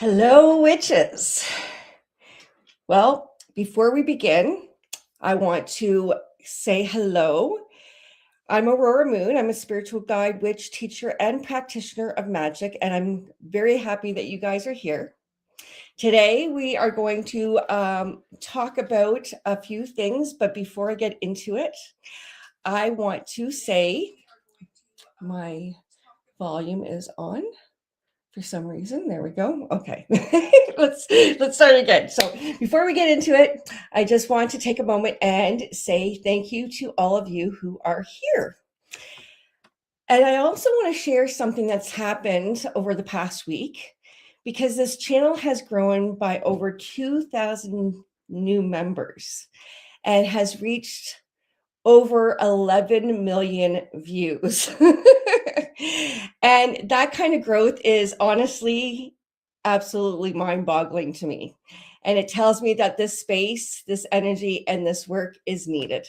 Hello, witches. Well, before we begin, I want to say hello. I'm Aurora Moon. I'm a spiritual guide, witch, teacher, and practitioner of magic, and I'm very happy that you guys are here. Today, we are going to talk about a few things, but before I get into it, I want to say my volume is on. For some reason. There we go. Okay. let's start again. So before we get into it, I just want to take a moment and say thank you to all of you who are here. And I also want to share something that's happened over the past week, because this channel has grown by over 2,000 new members and has reached over 11 million views. And that kind of growth is honestly absolutely mind-boggling to me. And it tells me that this space, this energy, and this work is needed.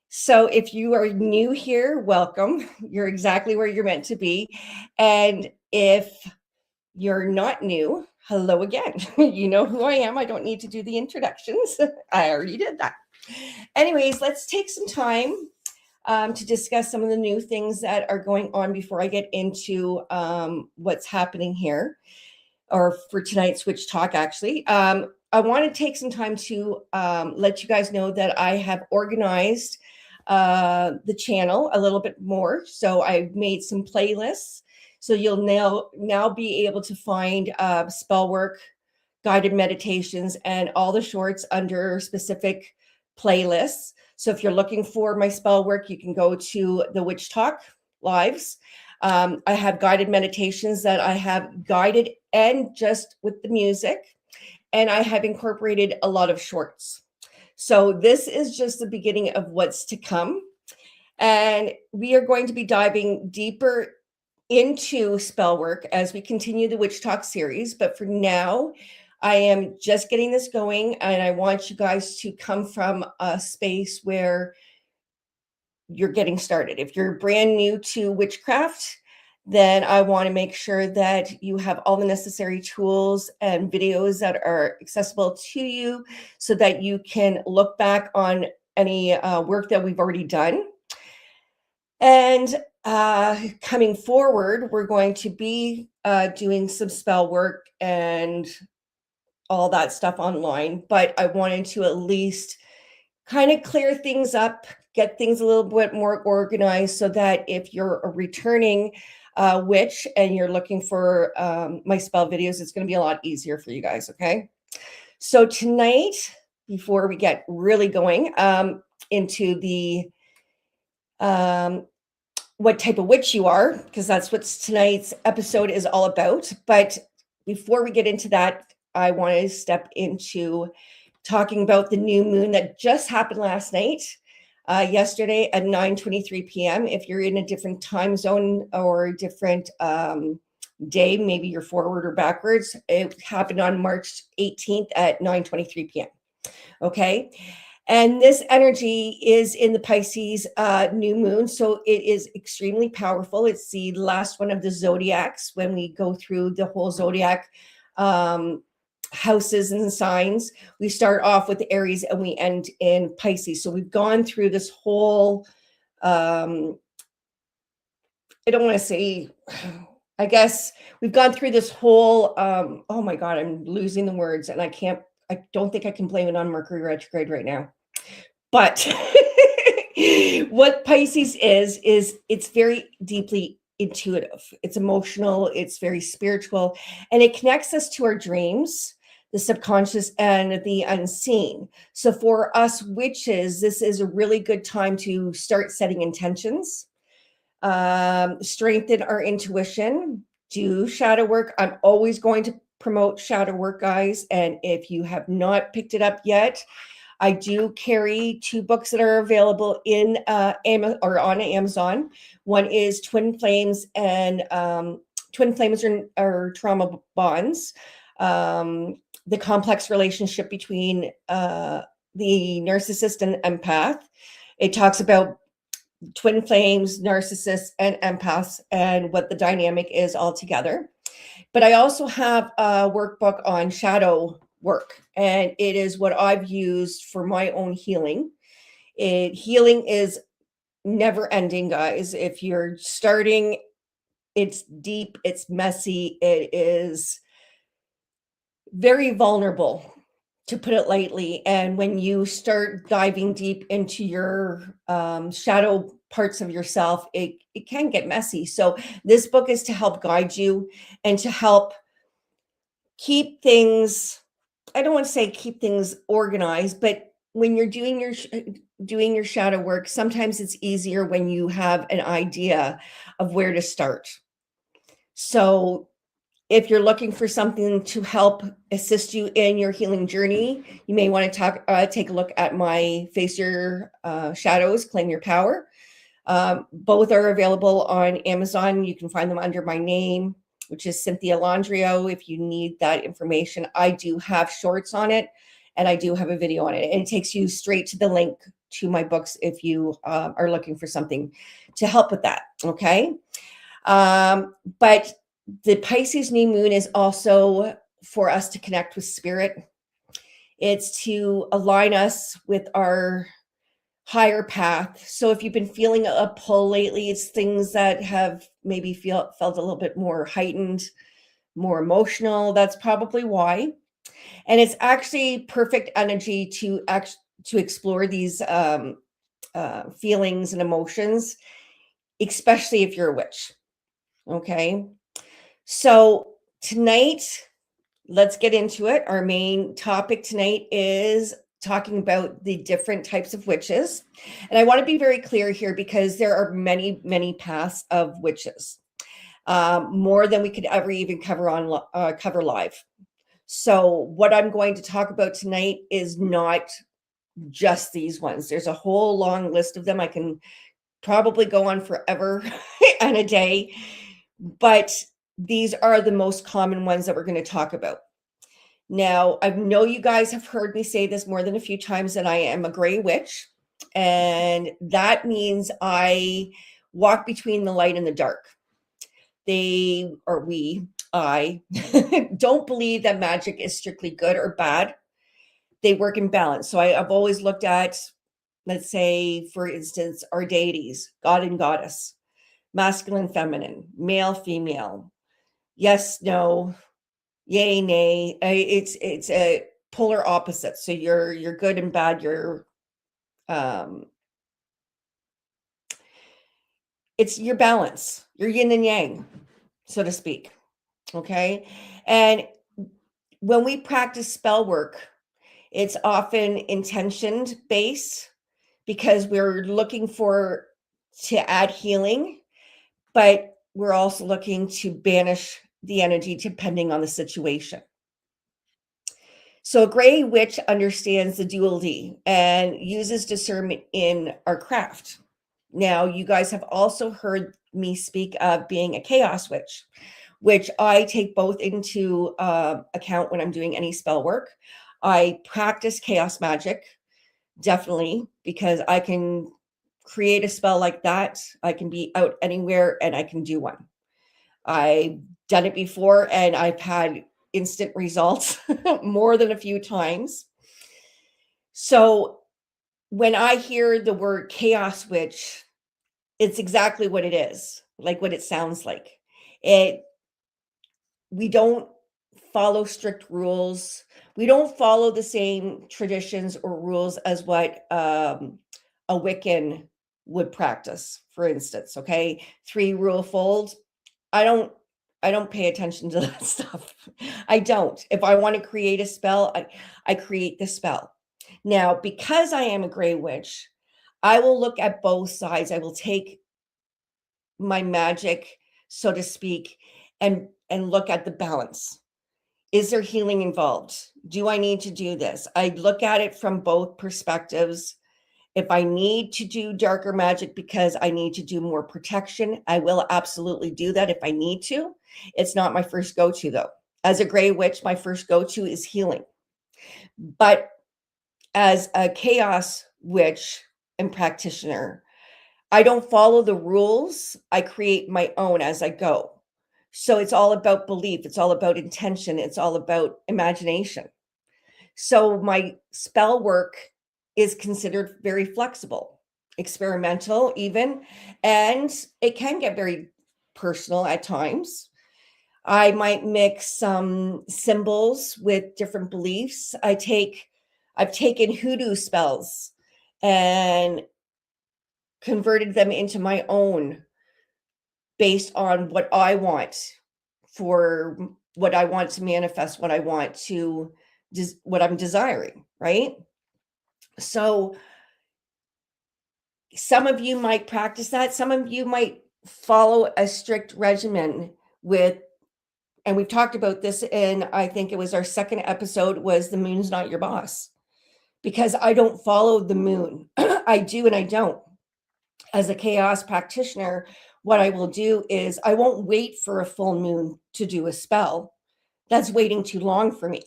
So if you are new here, welcome. You're exactly where you're meant to be. And if you're not new, hello again. You know who I am. I don't need to do the introductions. I already did that. Anyways, let's take some time to discuss some of the new things that are going on before I get into what's happening here, or for tonight's Witch Talk, actually. I want to take some time to let you guys know that I have organized the channel a little bit more. So I've made some playlists. So you'll now be able to find spellwork, guided meditations, and all the shorts under specific playlists. So if you're looking for my spell work, you can go to the Witch Talk lives. I have guided meditations that I have guided and just with the music, and I have incorporated a lot of shorts. So this is just the beginning of what's to come. And we are going to be diving deeper into spell work as we continue the Witch Talk series. But for now, I am just getting this going, and I want you guys to come from a space where you're getting started. If you're brand new to witchcraft, then I want to make sure that you have all the necessary tools and videos that are accessible to you so that you can look back on any work that we've already done. And coming forward, we're going to be doing some spell work and all that stuff online, but I wanted to at least kind of clear things up, get things a little bit more organized, so that if you're a returning witch and you're looking for my spell videos, it's going to be a lot easier for you guys. Okay. So tonight, before we get really going into the what type of witch you are, because that's what tonight's episode is all about. But before we get into that, I want to step into talking about the new moon that just happened last night, yesterday at 9:23 p.m. If you're in a different time zone or a different day, maybe you're forward or backwards, it happened on March 18th at 9:23 p.m. Okay. And this energy is in the Pisces new moon. So it is extremely powerful. It's the last one of the zodiacs. When we go through the whole zodiac houses and signs, we start off with Aries and we end in Pisces. So we've gone through this whole, I don't want to say, I guess we've gone through this whole, oh my God, I'm losing the words, and I don't think I can blame it on Mercury retrograde right now. But what Pisces is it's very deeply intuitive. It's emotional. It's very spiritual. And it connects us to our dreams, the subconscious, and the unseen. So for us witches, this is a really good time to start setting intentions, strengthen our intuition, do shadow work. I'm always going to promote shadow work, guys. And if you have not picked it up yet, I do carry 2 books that are available in Amazon or on Amazon. One is Twin Flames, and Twin Flames are trauma bonds. The complex relationship between the narcissist and empath. It talks about twin flames, narcissists, and empaths, and what the dynamic is altogether. But I also have a workbook on shadow work, and it is what I've used for my own healing. Healing is never ending, guys. If you're starting, it's deep, it's messy, it is very vulnerable, to put it lightly. And when you start diving deep into your shadow parts of yourself, it can get messy. So this book is to help guide you and to help keep things, I don't want to say keep things organized, but when you're doing your shadow work, sometimes it's easier when you have an idea of where to start. So if you're looking for something to help assist you in your healing journey, you may want to take a look at my Face Your Shadows, Claim Your Power. Both are available on Amazon. You can find them under my name, which is Cynthia Landrio. If you need that information, I do have shorts on it, and I do have a video on it. And it takes you straight to the link to my books if you are looking for something to help with that. Okay. But the Pisces new moon is also for us to connect with spirit. It's to align us with our higher path. So if you've been feeling a pull lately, it's things that have maybe felt a little bit more heightened, more emotional. That's probably why. And it's actually perfect energy to explore these feelings and emotions, especially if you're a witch. Okay. So tonight, let's get into it. Our main topic tonight is talking about the different types of witches. And I want to be very clear here because there are many, many paths of witches, more than we could ever even cover live. So what I'm going to talk about tonight is not just these ones. There's a whole long list of them. I can probably go on forever and a day, but these are the most common ones that we're going to talk about. Now, I know you guys have heard me say this more than a few times that I am a gray witch, and that means I walk between the light and the dark. I don't believe that magic is strictly good or bad. They work in balance. So I've always looked at, let's say, for instance, our deities, God and goddess, masculine, feminine, male, female, yes, no, yay, nay. It's a polar opposite. So you're good and bad. Um, it's your balance, your yin and yang, so to speak. Okay, and when we practice spell work, it's often intentioned based because we're looking to add healing, but we're also looking to banish the energy depending on the situation. So a gray witch understands the duality and uses discernment in our craft. Now, you guys have also heard me speak of being a chaos witch, which I take both into account when I'm doing any spell work. I practice chaos magic, definitely, because I can create a spell like that. I can be out anywhere and I can do one. I've done it before and I've had instant results more than a few times. So when I hear the word chaos witch, it's exactly what it is, like what it sounds like. It We don't follow strict rules. We don't follow the same traditions or rules as what a Wiccan would practice, for instance. Okay, 3 rule fold. I don't. I don't pay attention to that stuff. I don't. If I want to create a spell, I create the spell. Now, because I am a gray witch, I will look at both sides. I will take my magic, so to speak, and look at the balance. Is there healing involved? Do I need to do this? I look at it from both perspectives. If I need to do darker magic because I need to do more protection, I will absolutely do that if I need to. It's not my first go-to though. As a gray witch, my first go-to is healing. But as a chaos witch and practitioner, I don't follow the rules. I create my own as I go. So it's all about belief. It's all about intention. It's all about imagination. So my spell work is considered very flexible, experimental, even, and it can get very personal at times. I might mix some symbols with different beliefs. I've taken hoodoo spells and converted them into my own based on what I want for what I want to manifest, what I want to what I'm desiring, right? So some of you might practice that. Some of you might follow a strict regimen with, and we've talked about this in, I think it was our second episode, was the moon's not your boss. Because I don't follow the moon. I do and I don't. As a chaos practitioner, what I will do is I won't wait for a full moon to do a spell. That's waiting too long for me.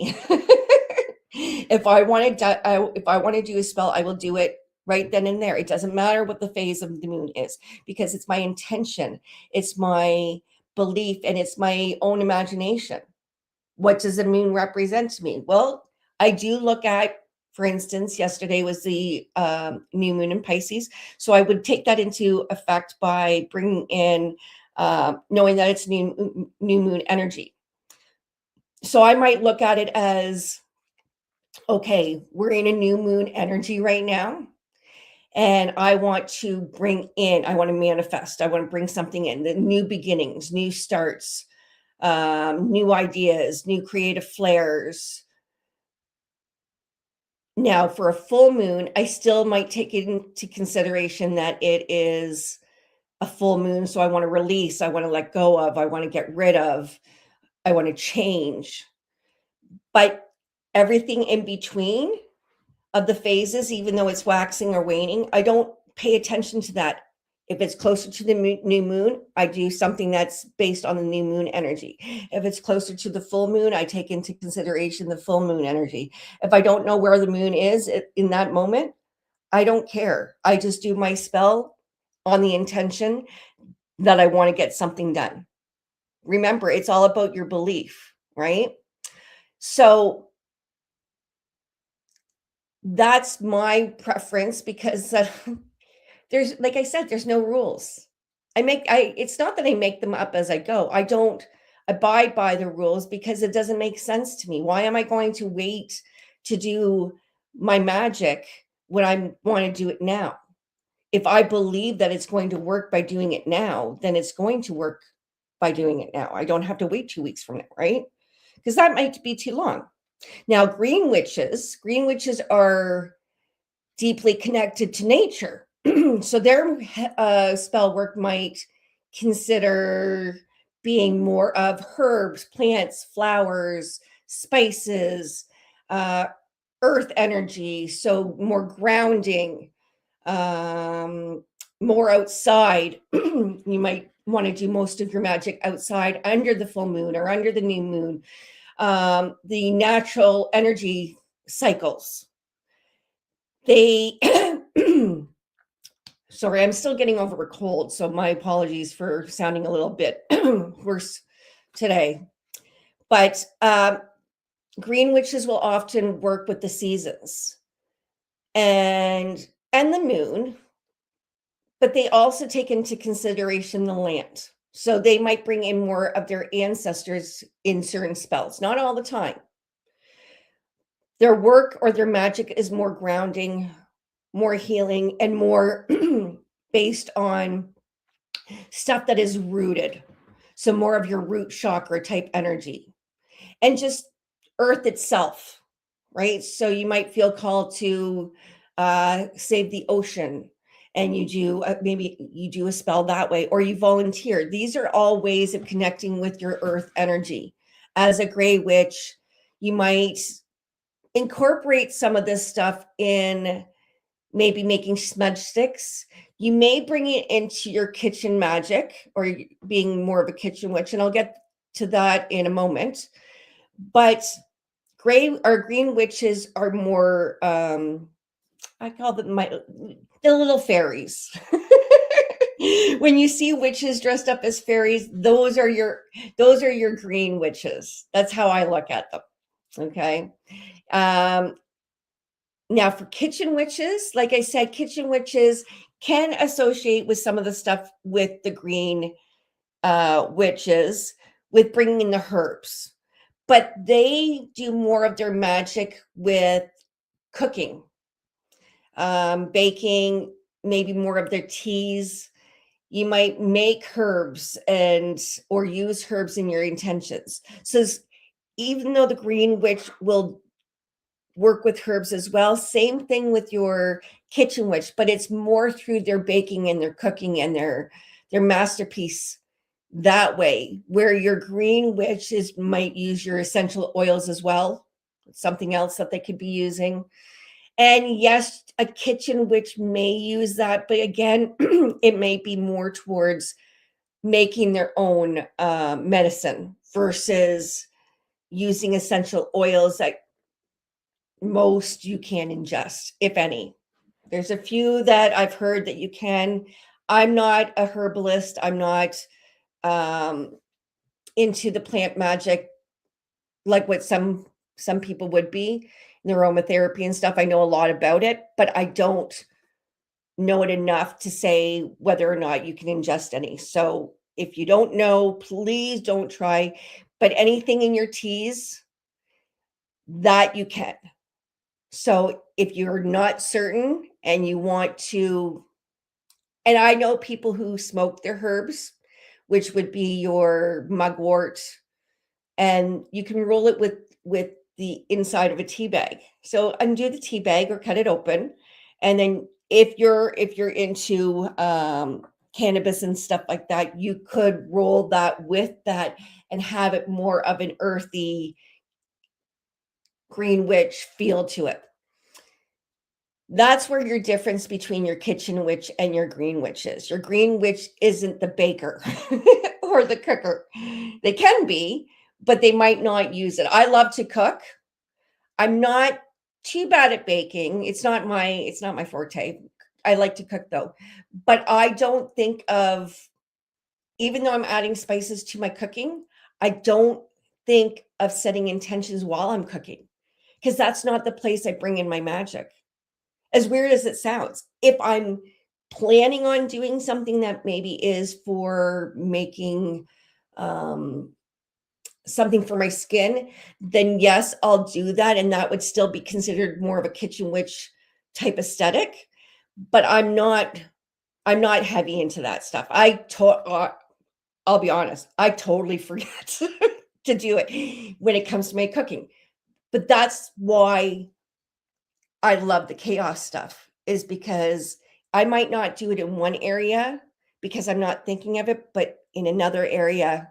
If I want to do a spell, I will do it right then and there. It doesn't matter what the phase of the moon is, because it's my intention, it's my belief, and it's my own imagination. What does the moon represent to me? Well, I do look at, for instance, yesterday was the new moon in Pisces. So I would take that into effect by bringing in, knowing that it's new moon energy. So I might look at it as, okay, we're in a new moon energy right now. And I want to I want to manifest, I want to bring something in, the new beginnings, new starts, new ideas, new creative flares. Now, for a full moon, I still might take into consideration that it is a full moon. So I want to release, I want to let go of, I want to get rid of, I want to change. But everything in between of the phases, even though it's waxing or waning, I don't pay attention to that. If it's closer to the new moon, I do something that's based on the new moon energy. If it's closer to the full moon, I take into consideration the full moon energy. If I don't know where the moon is in that moment, I don't care. I just do my spell on the intention that I want to get something done. Remember, it's all about your belief, right? So that's my preference, because there's, like I said, there's no rules. It's not that I make them up as I go. I don't abide by the rules because it doesn't make sense to me. Why am I going to wait to do my magic when I want to do it now? If I believe that it's going to work by doing it now, then it's going to work by doing it now. I don't have to wait 2 weeks from now, right? Because that might be too long. Now, green witches are deeply connected to nature. So their spell work might consider being more of herbs, plants, flowers, spices, earth energy. So more grounding, more outside. You might want to do most of your magic outside under the full moon or under the new moon. The natural energy cycles. They sorry, I'm still getting over a cold, so my apologies for sounding a little bit worse today. But green witches will often work with the seasons and the moon, but they also take into consideration the land. So they might bring in more of their ancestors in certain spells, not all the time. Their work or their magic is more grounding, more healing, and more based on stuff that is rooted. So more of your root chakra type energy and just earth itself, right? So you might feel called to save the ocean, and you do maybe you do a spell that way, or you volunteer. These are all ways of connecting with your earth energy. As a gray witch, you might incorporate some of this stuff in maybe making smudge sticks. You may bring it into your kitchen magic or being more of a kitchen witch, and I'll get to that in a moment. But gray or green witches are more, I call them the little fairies. When you see witches dressed up as fairies, those are your green witches. That's how I look at them. Okay. Um, Now for kitchen witches, like I said, kitchen witches can associate with some of the stuff with the green witches, with bringing in the herbs, but they do more of their magic with cooking, baking, maybe more of their teas. You might make herbs and or use herbs in your intentions. So even though the green witch will work with herbs as well, same thing with your kitchen witch, but it's more through their baking and their cooking and their masterpiece that way. Where your green witches might use your essential oils as well, something else that they could be using. And yes, a kitchen witch may use that, but again, it may be more towards making their own medicine versus using essential oils that most you can ingest, if any. There's a few that I've heard that you can. I'm not a herbalist. I'm not um, into the plant magic like what some people would be in aromatherapy and stuff. I know a lot about it, but I don't know it enough to say whether or not you can ingest any. So if you don't know, please don't try. But anything in your teas, that you can. So if you're not certain and you want to, and I know people who smoke their herbs, which would be your mugwort, and you can roll it with the inside of a tea bag. So undo the tea bag or cut it open, and then if you're into cannabis and stuff like that, you could roll that with that and have it more of an earthy green witch feel to it. That's where your difference between your kitchen witch and your green witch is. Your green witch isn't the baker or the cooker. They can be, but they might not use it. I love to cook. I'm not too bad at baking. It's not my forte. I like to cook though. But I don't think of, even though I'm adding spices to my cooking, I don't think of setting intentions while I'm cooking because that's not the place I bring in my magic. As weird as it sounds, if I'm planning on doing something that maybe is for making um, something for my skin, then yes, I'll do that. And that would still be considered more of a kitchen witch type aesthetic. But I'm not heavy into that stuff. I'll be honest, I totally forget to do it when it comes to my cooking. But that's why I love the chaos stuff, is because I might not do it in one area because I'm not thinking of it, but in another area,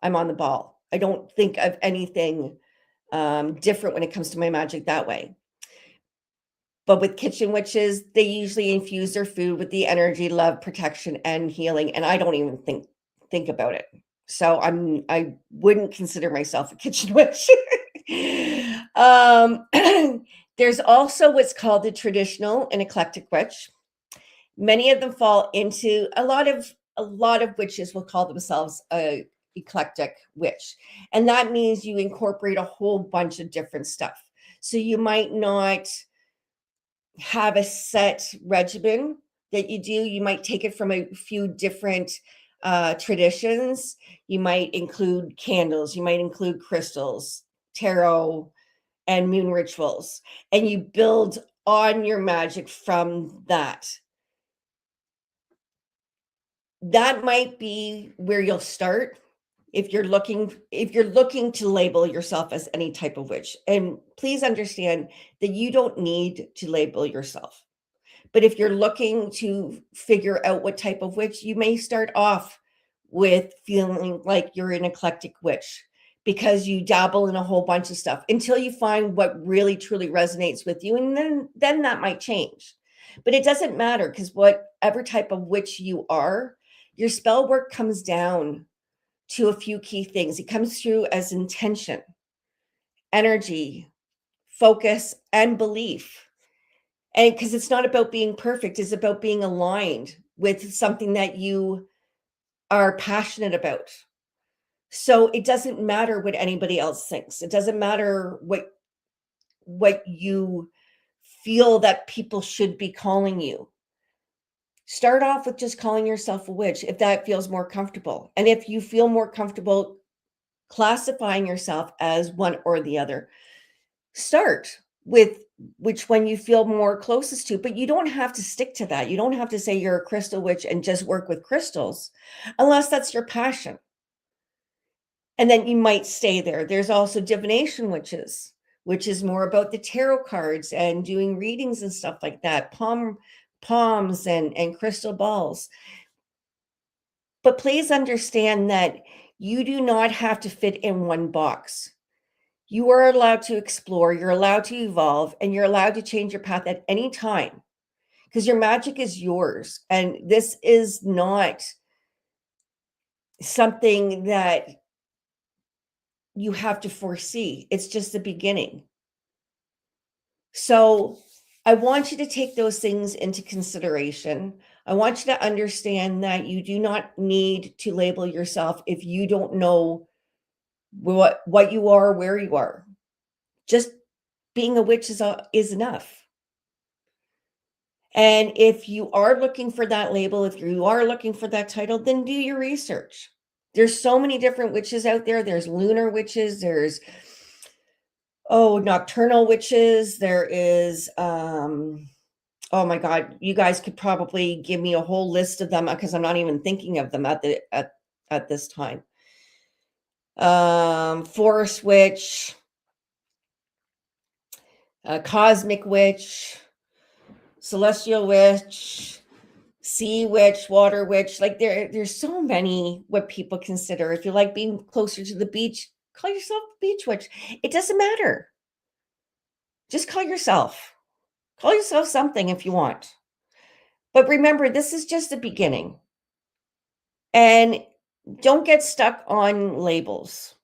I'm on the ball. I don't think of anything different when it comes to my magic that way. But with kitchen witches, they usually infuse their food with the energy, love, protection, and healing, and I don't even think about it. So I wouldn't consider myself a kitchen witch. um, there's also what's called the traditional and eclectic witch. Many of them fall into a lot of witches will call themselves a eclectic witch, and that means you incorporate a whole bunch of different stuff. So you might not have a set regimen that you do. You might take it from a few different traditions. You might include candles, you might include crystals, tarot, and moon rituals, and you build on your magic from that. That might be where you'll start if you're looking to label yourself as any type of witch. And please understand that you don't need to label yourself. But if you're looking to figure out what type of witch, you may start off with feeling like you're an eclectic witch because you dabble in a whole bunch of stuff until you find what really truly resonates with you. And then that might change. But it doesn't matter, because whatever type of witch you are, your spell work comes down to a few key things. It comes through as intention, energy, focus, and belief. And because it's not about being perfect, it's about being aligned with something that you are passionate about. So it doesn't matter what anybody else thinks. It doesn't matter what you feel that people should be calling you. Start off with just calling yourself a witch if that feels more comfortable. And if you feel more comfortable classifying yourself as one or the other, start with which one you feel more closest to. But you don't have to stick to that. You don't have to say you're a crystal witch and just work with crystals unless that's your passion. And then you might stay there. There's also divination witches, which is more about the tarot cards and doing readings and stuff like that, palms and crystal balls. But please understand that you do not have to fit in one box. You are allowed to explore, you're allowed to evolve, and you're allowed to change your path at any time because your magic is yours. And this is not something that you have to foresee. It's just the beginning. So I want you to take those things into consideration. I want you to understand that you do not need to label yourself if you don't know what you are, where you are. Just being a witch is enough. And if you are looking for that label, if you are looking for that title, then do your research. There's so many different witches out there. There's lunar witches. There's, nocturnal witches. There is, oh my God, you guys could probably give me a whole list of them because I'm not even thinking of them at this time. Forest witch, cosmic witch, celestial witch, sea witch, water witch. Like there's so many what people consider. If you like being closer to the beach, call yourself a beach witch. It doesn't matter. Just call yourself something if you want. But remember, this is just the beginning. And don't get stuck on labels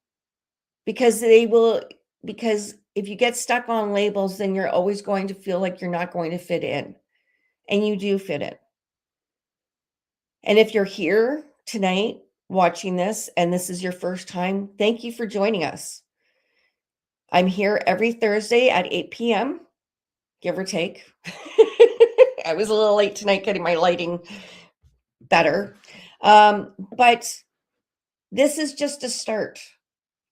because if you get stuck on labels, then you're always going to feel like you're not going to fit in. And you do fit in. And if you're here tonight watching this and this is your first time, thank you for joining us. I'm here every Thursday at 8 p.m., give or take. I was a little late tonight getting my lighting better. But this is just a start.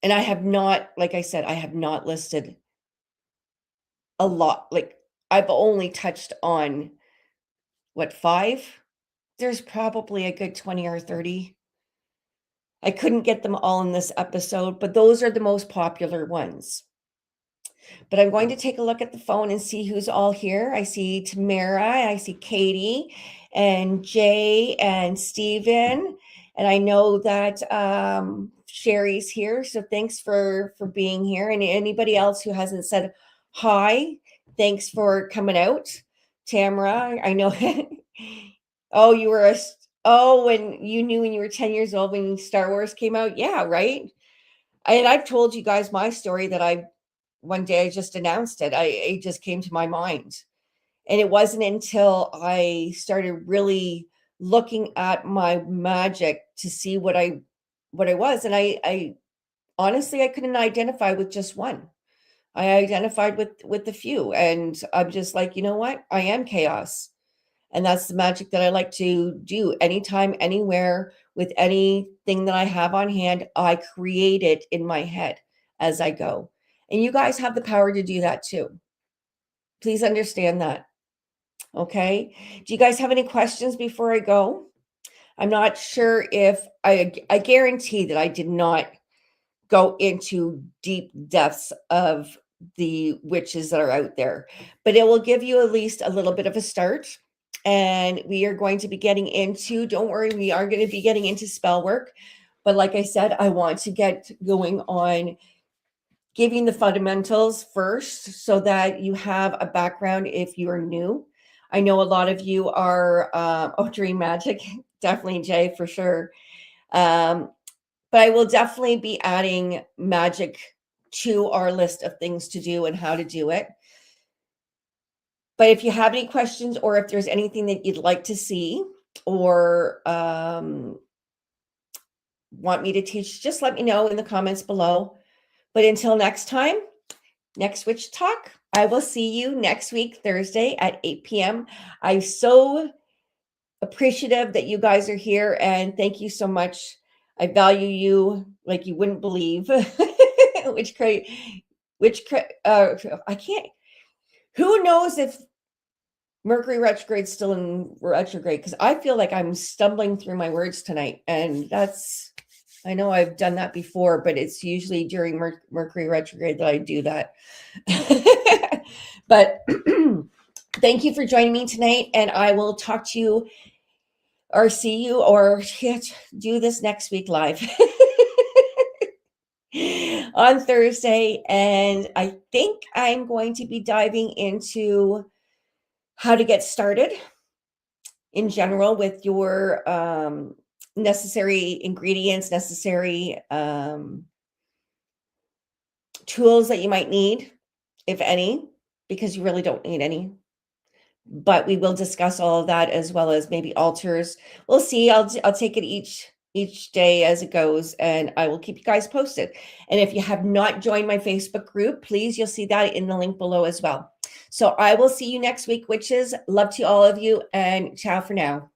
And I have not, like I said, I have not listed a lot. Like I've only touched on 5? There's probably a good 20 or 30. I couldn't get them all in this episode, but those are the most popular ones. But I'm going to take a look at the phone and see who's all here. I see Tamara, I see Katie and Jay and Steven. And I know that Sherry's here. So thanks for being here. And anybody else who hasn't said hi, thanks for coming out. Tamara, I know. Oh, you were when you knew when you were 10 years old when Star Wars came out. Yeah, right. And I've told you guys my story that one day I just announced it. It just came to my mind. And it wasn't until I started really looking at my magic to see what I was. And I honestly, I couldn't identify with just one. I identified with a few. And I'm just like, you know what? I am chaos. And that's the magic that I like to do anytime, anywhere, with anything that I have on hand. I create it in my head as I go. And you guys have the power to do that too. Please understand that. Okay. Do you guys have any questions before I go? I'm not sure if I guarantee that I did not go into deep depths of the witches that are out there, but it will give you at least a little bit of a start. And we are going to be getting into, don't worry, we are going to be getting into spell work. But like I said, I want to get going on giving the fundamentals first so that you have a background if you are new. I know a lot of you are, Dream Magic, definitely Jay for sure. But I will definitely be adding magic to our list of things to do and how to do it. But if you have any questions or if there's anything that you'd like to see, or want me to teach, just let me know in the comments below. But until next time, next Witch Talk, I will see you next week, Thursday at 8 p.m. I'm so appreciative that you guys are here, and thank you so much. I value you like you wouldn't believe. I can't. Who knows if Mercury retrograde's still in retrograde? Because I feel like I'm stumbling through my words tonight, and I know I've done that before, but it's usually during Mercury retrograde that I do that. But thank you for joining me tonight, and I will talk to you or see you or do this next week live on Thursday. And I think I'm going to be diving into how to get started in general with your necessary ingredients, necessary tools that you might need, if any, because you really don't need any. But we will discuss all of that, as well as maybe altars. We'll see. I'll take it each day as it goes, and I will keep you guys posted. And if you have not joined my Facebook group, please, you'll see that in the link below as well. So I will see you next week, witches. Love to all of you, and ciao for now.